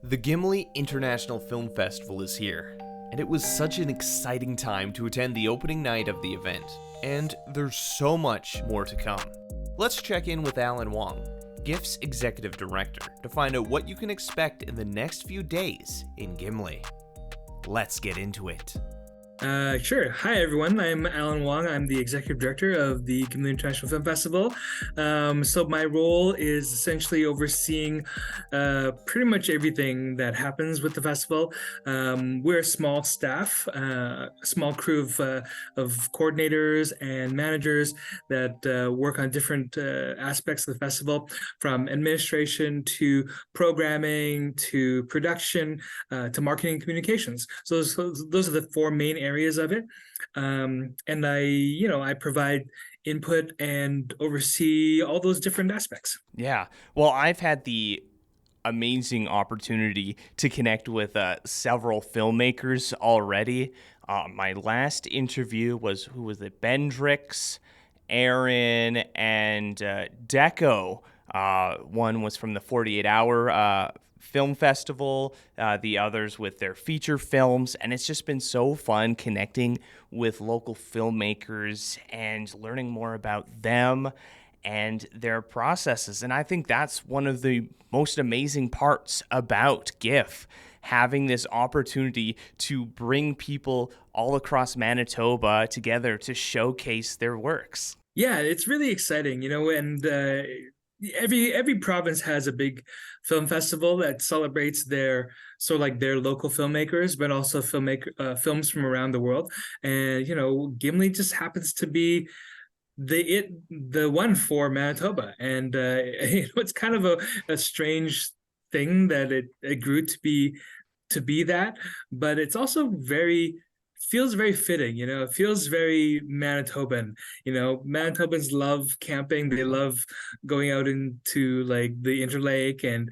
The Gimli International Film Festival is here, and it was such an exciting time to attend the opening night of the event, and there's so much more to come. Let's check in with Alan Wong, GIFF's executive director, to find out what you can expect in the next few days in Gimli. Let's get into it. Sure. Hi, everyone. I'm Alan Wong. I'm the executive director of the Gimli International Film Festival. So my role is essentially overseeing pretty much everything that happens with the festival. We're a small staff, a small crew of coordinators and managers that work on different aspects of the festival, from administration to programming to production to marketing and communications. So those are the four main areas of it, and I provide input and oversee all those different aspects. Yeah, well, I've had the amazing opportunity to connect with several filmmakers already. My last interview was, Bendrix, Aaron, and Deco. One was from the 48-hour film festival, the others with their feature films, and it's just been so fun connecting with local filmmakers and learning more about them and their processes. And I think that's one of the most amazing parts about GIFF, having this opportunity to bring people all across Manitoba together to showcase their works. Yeah, it's really exciting, and every province has a big film festival that celebrates their local filmmakers, but also films from around the world. And Gimli just happens to be the one for Manitoba, and it's kind of a strange thing that it grew to be that, but it's also feels very fitting. It feels very Manitoban. Manitobans love camping. They love going out into like the Interlake and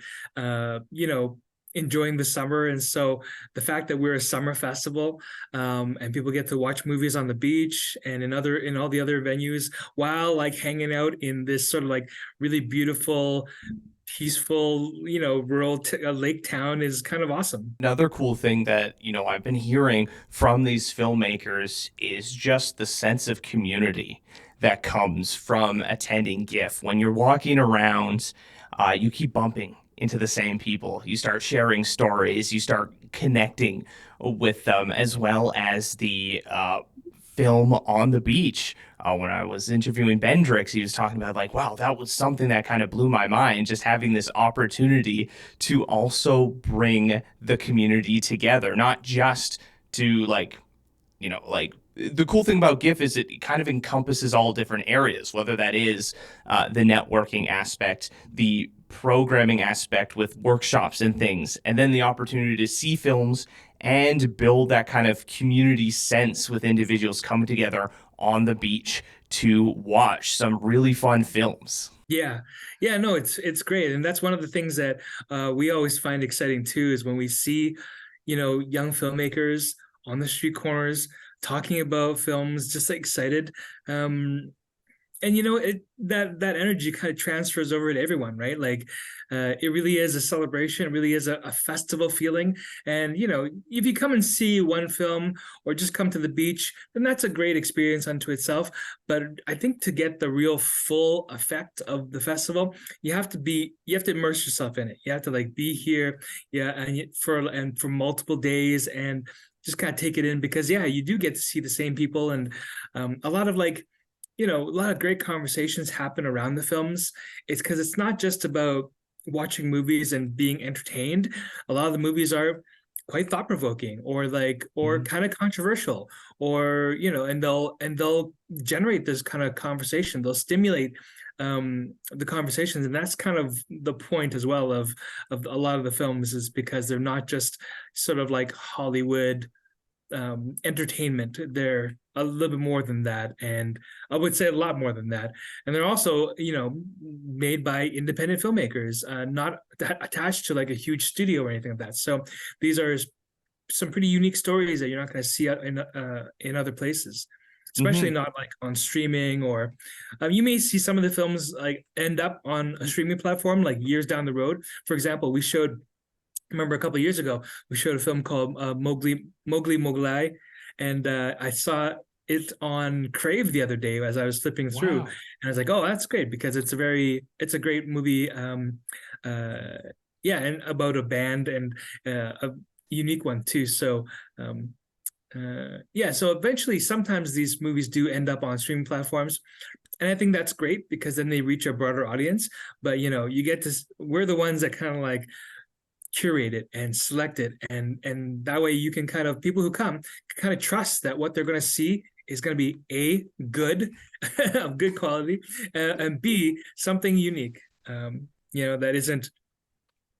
enjoying the summer. And so the fact that we're a summer festival, and people get to watch movies on the beach and in all the other venues while like hanging out in this sort of like really beautiful, peaceful, rural lake town is kind of awesome. Another cool thing that, I've been hearing from these filmmakers is just the sense of community that comes from attending GIFF. When you're walking around, you keep bumping into the same people. You start sharing stories, you start connecting with them, as well as the film on the beach. When I was interviewing Bendrix, he was talking about like, wow, that was something that kind of blew my mind, just having this opportunity to also bring the community together, not just to like the cool thing about GIFF is it kind of encompasses all different areas, whether that is the networking aspect, the programming aspect with workshops and things, and then the opportunity to see films and build that kind of community sense with individuals coming together on the beach to watch some really fun films. Yeah, no, it's great, and that's one of the things that we always find exciting too, is when we see, young filmmakers on the street corners talking about films, just like excited. And that energy kind of transfers over to everyone, right? Like, it really is a celebration. It really is a festival feeling. And if you come and see one film or just come to the beach, then that's a great experience unto itself. But I think to get the real full effect of the festival, you have to immerse yourself in it. You have to like be here, yeah, and for multiple days and just kind of take it in, because you do get to see the same people, and a lot of great conversations happen around the films. It's because it's not just about watching movies and being entertained. A lot of the movies are quite thought-provoking or kind of controversial, or and they'll generate this kind of conversation. They'll stimulate the conversations, and that's kind of the point as well of a lot of the films, is because they're not just sort of like Hollywood entertainment. They're a little bit more than that, and I would say a lot more than that. And they're also made by independent filmmakers, not attached to like a huge studio or anything like that. So these are some pretty unique stories that you're not going to see in other places, especially not like on streaming, or you may see some of the films like end up on a streaming platform like years down the road. For example, we showed remember a couple of years ago we showed a film called Mowgli Mowgli, and I saw it on Crave the other day as I was flipping through, and Wow. I was like, oh, that's great because it's a great movie. Uh, yeah, and about a band, and a unique one too. So yeah, so eventually sometimes these movies do end up on streaming platforms, and I think that's great because then they reach a broader audience. But you get to, we're the ones that kind of like curate it and select it, and that way you can kind of, people who come kind of trust that what they're going to see is going to be a good of good quality, and b something unique, that isn't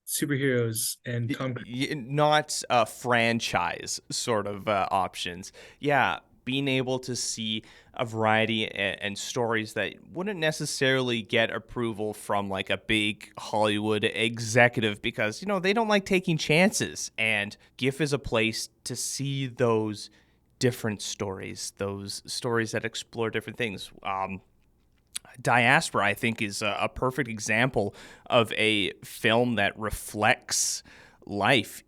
superheroes and Tom Cruise. Not franchise sort of options. Yeah, being able to see a variety and stories that wouldn't necessarily get approval from like a big Hollywood executive because, they don't like taking chances. And GIFF is a place to see those different stories, those stories that explore different things. Diaspora, I think, is a perfect example of a film that reflects life.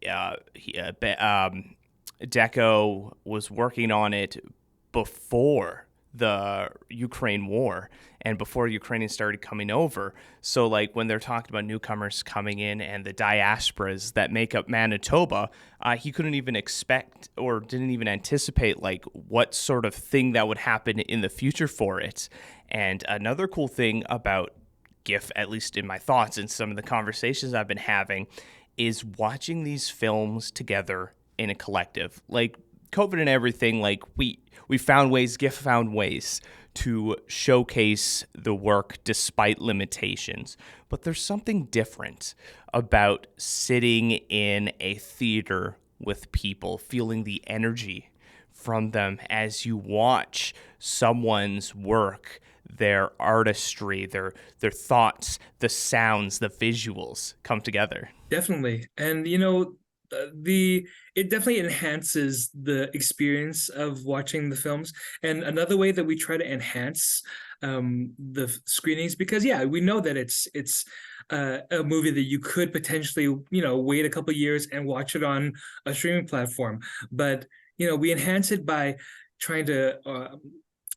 Deco was working on it before the Ukraine war and before Ukrainians started coming over. So, like, when they're talking about newcomers coming in and the diasporas that make up Manitoba, he couldn't even expect or didn't even anticipate, like, what sort of thing that would happen in the future for it. And another cool thing about GIFF, at least in my thoughts and some of the conversations I've been having, is watching these films together in a collective. Like COVID and everything, like we found ways, GIFF found ways to showcase the work despite limitations. But there's something different about sitting in a theater with people, feeling the energy from them as you watch someone's work, their artistry, their thoughts, the sounds, the visuals come together. Definitely. And the it definitely enhances the experience of watching the films. And another way that we try to enhance the screenings, because yeah, we know that it's a movie that you could potentially wait a couple years and watch it on a streaming platform, but we enhance it by trying to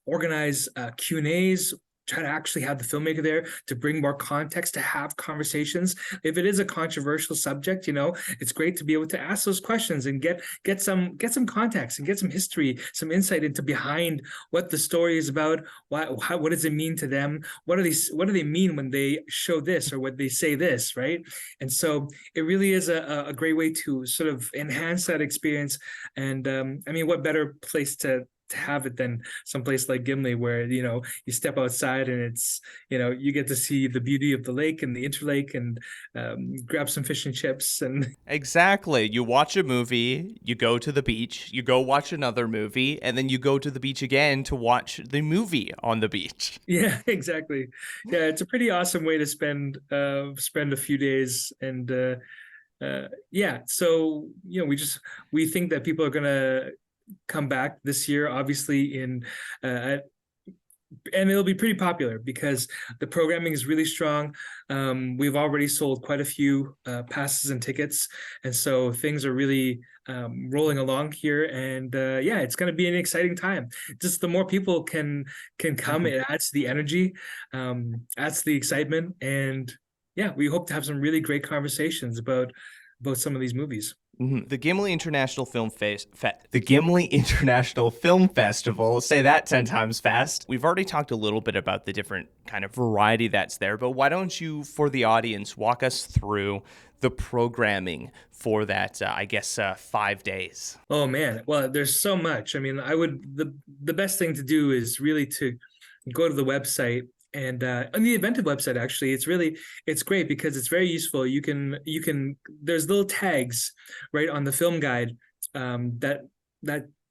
organize Q&As, try to actually have the filmmaker there to bring more context, to have conversations. If it is a controversial subject, it's great to be able to ask those questions and get some context and get some history, some insight into behind what the story is about. What does it mean to them? What do they mean when they show this or when they say this, right? And so it really is a great way to sort of enhance that experience. And I mean, what better place to have it than someplace like Gimli, where you step outside and it's you get to see the beauty of the lake and the interlake, and grab some fish and chips. And Exactly. You watch a movie, you go to the beach, you go watch another movie, and then you go to the beach again to watch the movie on the beach. yeah, exactly. Yeah, it's a pretty awesome way to spend a few days. And yeah, so we think that people are gonna come back this year, obviously, and it'll be pretty popular because the programming is really strong. We've already sold quite a few passes and tickets, and so things are really rolling along here. And yeah, it's going to be an exciting time. Just the more people can come, it adds to the energy, adds to the excitement, and yeah, we hope to have some really great conversations about some of these movies. The Gimli International the Gimli International Film Festival. Say that 10 times fast. We've already talked a little bit about the different kind of variety that's there, but why don't you, for the audience, walk us through the programming for that, 5 days? Oh man, well, there's so much. I mean, the best thing to do is really to go to the website, and on the Inventive website, actually, it's great because it's very useful. You can there's little tags right on the film guide, that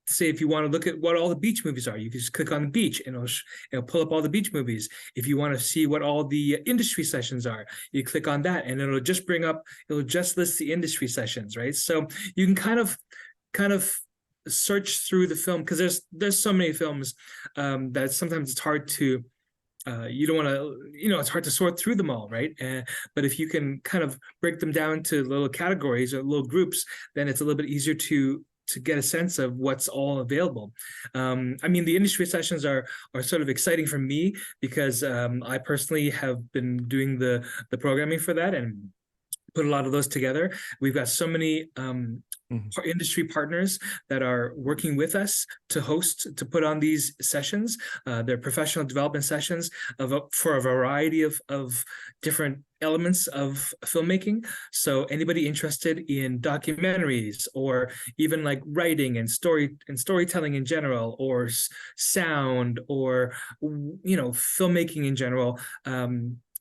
say if you want to look at what all the beach movies are, you can just click on the beach and it'll pull up all the beach movies. If you want to see what all the industry sessions are, you click on that and it'll just list the industry sessions, right? So you can kind of search through the film, because there's so many films that sometimes it's hard to you don't want to, it's hard to sort through them all, right? But if you can kind of break them down to little categories or little groups, then it's a little bit easier to get a sense of what's all available. I mean, the industry sessions are sort of exciting for me because I personally have been doing the programming for that and put a lot of those together. We've got so many industry partners that are working with us to put on these sessions. They're professional development sessions for a variety of different elements of filmmaking. So anybody interested in documentaries or even like writing and storytelling in general, or sound, or filmmaking in general.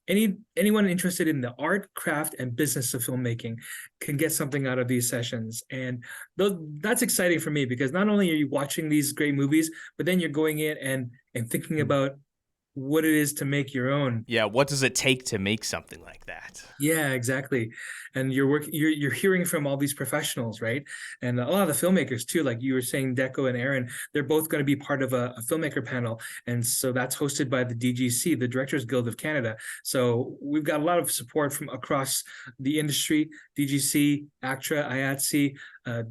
Anyone interested in the art, craft, and business of filmmaking can get something out of these sessions. And that's exciting for me because not only are you watching these great movies, but then you're going in and thinking about what it is to make your own. Yeah, what does it take to make something like that? Yeah, exactly. And you're hearing from all these professionals, right? And a lot of the filmmakers too, like you were saying, Deco and Aaron, they're both going to be part of a filmmaker panel. And so that's hosted by the DGC, the Directors Guild of Canada. So we've got a lot of support from across the industry: DGC, ACTRA, IATSE,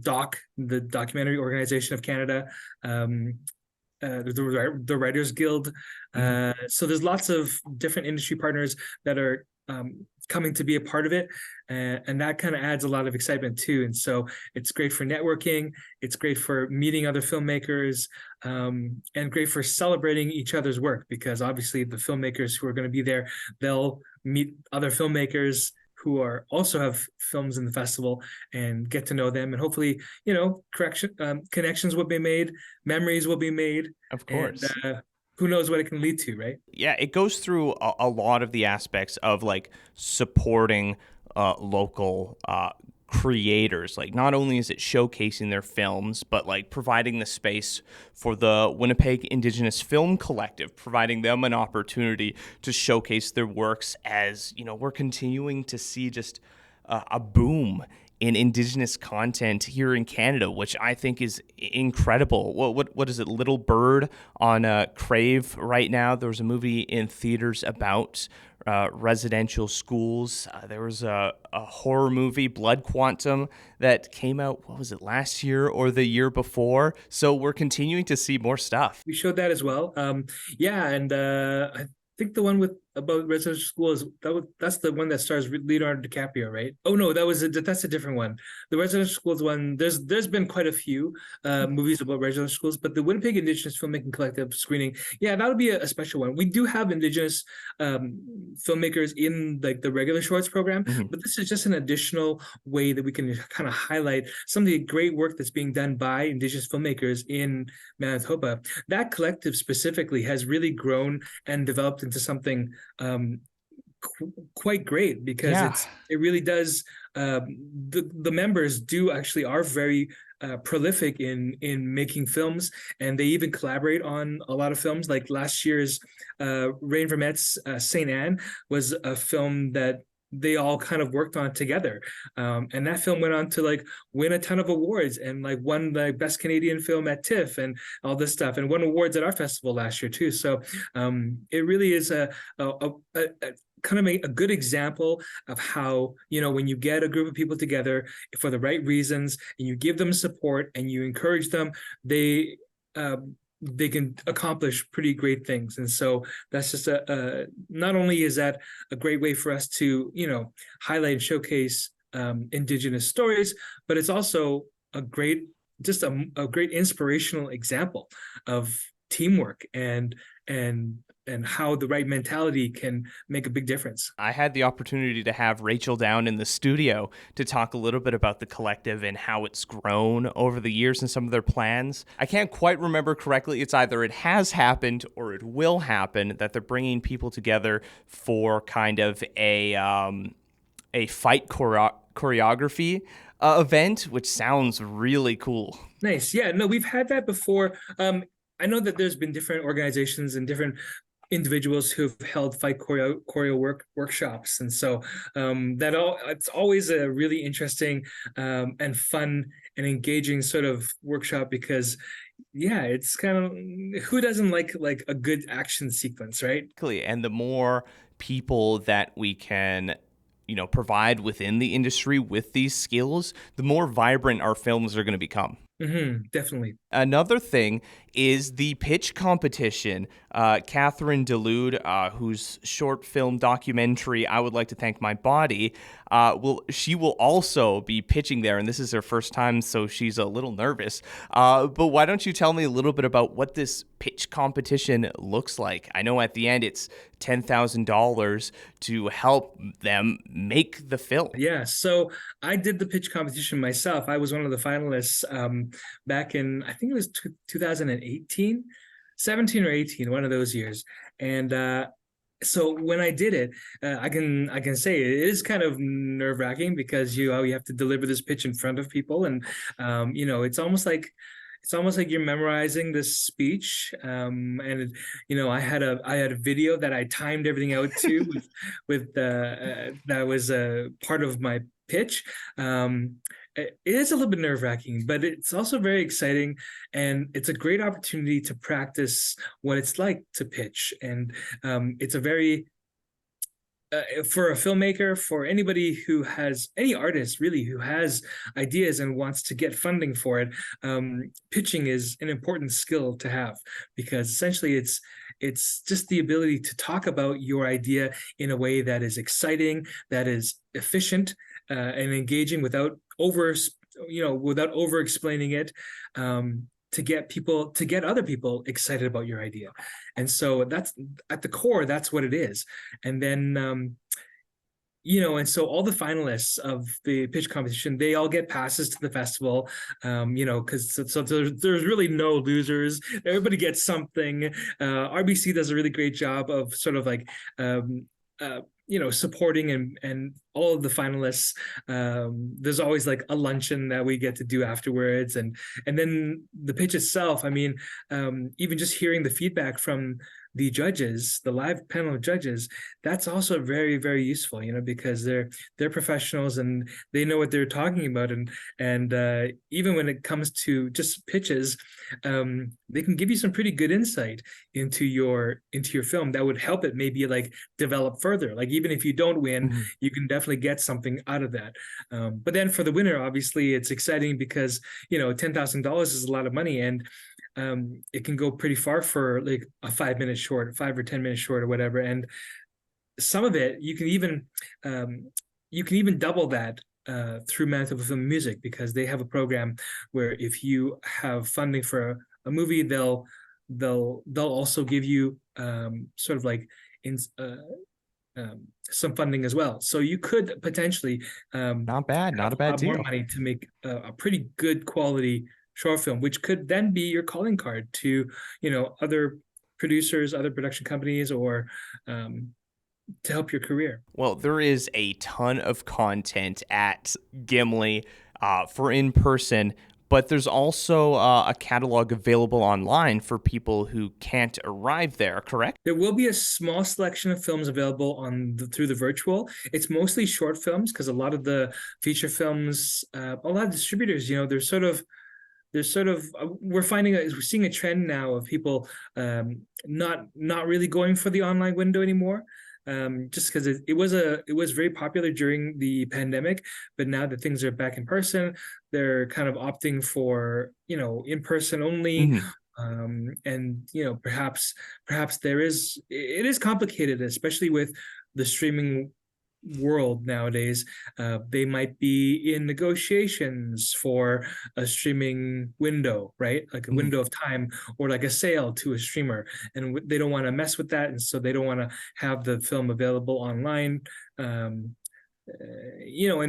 DOC, the Documentary Organization of Canada, the Writers Guild. So there's lots of different industry partners that are coming to be a part of it, and that kind of adds a lot of excitement too. And so it's great for networking, it's great for meeting other filmmakers, and great for celebrating each other's work, because obviously the filmmakers who are going to be there, they'll meet other filmmakers who also have films in the festival and get to know them, and hopefully connections will be made, memories will be made, of course. And who knows what it can lead to, right? Yeah, it goes through a lot of the aspects of like supporting local creators. Like, not only is it showcasing their films, but like providing the space for the Winnipeg Indigenous Film Collective, providing them an opportunity to showcase their works, as we're continuing to see just a boom in Indigenous content here in Canada, which I think is incredible. What is it, Little Bird on Crave right now? There was a movie in theaters about residential schools. There was a horror movie, Blood Quantum, that came out, what was it, last year or the year before? So we're continuing to see more stuff. We showed that as well. Yeah, and I think the one about residential schools, that's the one that stars Leonardo DiCaprio, right? Oh no, that's a different one. The residential schools one, there's been quite a few movies about residential schools, but the Winnipeg Indigenous Filmmaking Collective screening, yeah, that would be a special one. We do have Indigenous filmmakers in like the regular shorts program, but this is just an additional way that we can kind of highlight some of the great work that's being done by Indigenous filmmakers in Manitoba. That collective specifically has really grown and developed into something quite great, because it really does. The members are very prolific in making films, and they even collaborate on a lot of films. Like last year's Rain Vermette's Saint Anne was a film that they all kind of worked on together, and that film went on to like win a ton of awards, and like won the best Canadian film at TIFF and all this stuff, and won awards at our festival last year too. So it really is a kind of a good example of how, when you get a group of people together for the right reasons and you give them support and you encourage them, they can accomplish pretty great things. And so that's just not only is that a great way for us to, highlight and showcase Indigenous stories, but it's also a great inspirational example of teamwork and how the right mentality can make a big difference. I had the opportunity to have Rachel down in the studio to talk a little bit about the collective and how it's grown over the years and some of their plans. I can't quite remember correctly. It's either it has happened or it will happen that they're bringing people together for kind of a fight choreography event, which sounds really cool. Nice. Yeah, no, we've had that before. I know that there's been different organizations and different individuals who've held fight choreo workshops, and so it's always a really interesting and fun and engaging sort of workshop because yeah, it's kind of who doesn't like a good action sequence, right? Exactly. And the more people that we can, provide within the industry with these skills, the more vibrant our films are going to become. Definitely. Another thing is the pitch competition. Catherine Delude, whose short film documentary "I Would Like to Thank My Body," she will also be pitching there, and this is her first time, so she's a little nervous. But why don't you tell me a little bit about what this pitch competition looks like? I know at the end it's $10,000 to help them make the film. Yeah, so I did the pitch competition myself. I was one of the finalists back in, I think it was 2018, 17 or 18, one of those years. And so when I did it, I can say it is kind of nerve wracking because you have to deliver this pitch in front of people, and it's almost like you're memorizing this speech. I had a video that I timed everything out to with that was a part of my pitch. It is a little bit nerve wracking, but it's also very exciting, and it's a great opportunity to practice what it's like to pitch. And it's a very for a filmmaker, for anybody who has any artist really who has ideas and wants to get funding for it, pitching is an important skill to have because essentially it's just the ability to talk about your idea in a way that is exciting, that is efficient, and engaging without over explaining it. To get other people excited about your idea. And so that's at the core, that's what it is. And then and so all the finalists of the pitch competition, they all get passes to the festival, because there's really no losers. Everybody gets something. RBC does a really great job of sort of like supporting and all of the finalists. There's always like a luncheon that we get to do afterwards, and then the pitch itself. I mean, even just hearing the feedback from the judges, the live panel of judges, that's also very, very useful, because they're professionals and they know what they're talking about, and even when it comes to just pitches, they can give you some pretty good insight into your film that would help it maybe like develop further. Like even if you don't win, you can definitely get something out of that. But then for the winner, obviously, it's exciting because $10,000 is a lot of money, and it can go pretty far for like a 5 minute short, 5 or 10 minutes short, or whatever. And some of it you can even double that through Manitoba Film Music, because they have a program where if you have funding for a movie, they'll also give you sort of like in some funding as well. So you could potentially Not bad, not a bad have more deal. money to make a pretty good quality short film, which could then be your calling card to other producers, other production companies, or to help your career. Well, there is a ton of content at Gimli for in person, but there's also a catalog available online for people who can't arrive there, correct? There will be a small selection of films available through the virtual. It's mostly short films because a lot of the feature films, a lot of distributors, we're seeing a trend now of people not really going for the online window anymore, just because it was very popular during the pandemic, but now that things are back in person, they're kind of opting for in person only. And perhaps it is complicated, especially with the streaming world nowadays. They might be in negotiations for a streaming window, right? Like a window of time, or like a sale to a streamer, and they don't want to mess with that, and so they don't want to have the film available online. And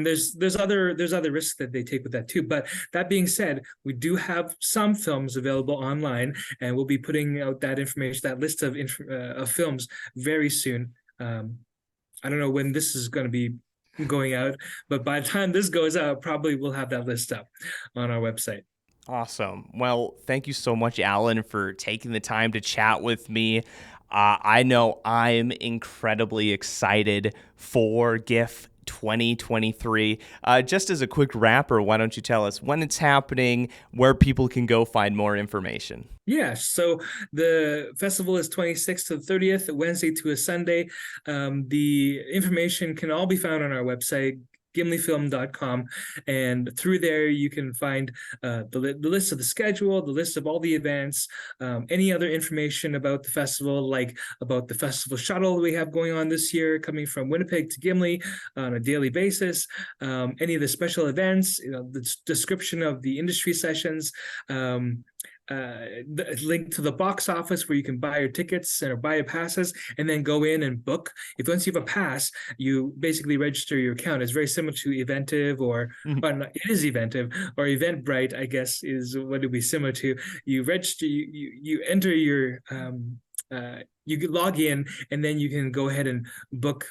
there's other risks that they take with that too. But that being said, we do have some films available online, and we'll be putting out that information, that list of films very soon. I don't know when this is going to be going out, but by the time this goes out, probably we'll have that list up on our website. Awesome. Well, thank you so much, Alan, for taking the time to chat with me. I know I'm incredibly excited for GIFF 2023. Just as a quick wrapper, why don't you tell us when it's happening, where people can go find more information? Yeah, so the festival is 26th to the 30th, Wednesday to a Sunday. The information can all be found on our website, gimlifilm.com, and through there you can find the list of the schedule, the list of all the events, any other information about the festival, like about the festival shuttle we have going on this year, coming from Winnipeg to Gimli on a daily basis, any of the special events, the description of the industry sessions, the link to the box office where you can buy your tickets or buy your passes and then go in and book. If once you have a pass, you basically register your account. It's very similar to Eventive it is Eventive or Eventbrite, I guess is what it would be similar to. You register, you enter your you log in and then you can go ahead and book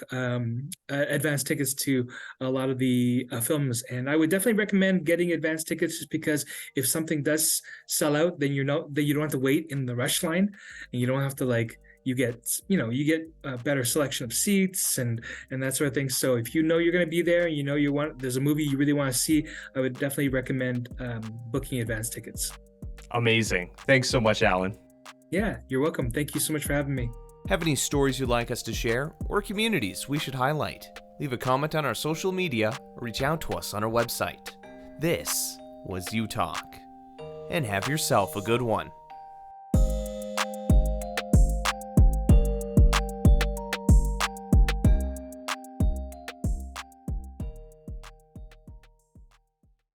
advance tickets to a lot of the films. And I would definitely recommend getting advance tickets just because if something does sell out, then you don't have to wait in the rush line, and you don't have to you get a better selection of seats and that sort of thing. So if you know you're going to be there, there's a movie you really want to see, I would definitely recommend booking advance tickets. Amazing. Thanks so much, Alan. Yeah, you're welcome. Thank you so much for having me. Have any stories you'd like us to share or communities we should highlight? Leave a comment on our social media or reach out to us on our website. This was You Talk, and have yourself a good one.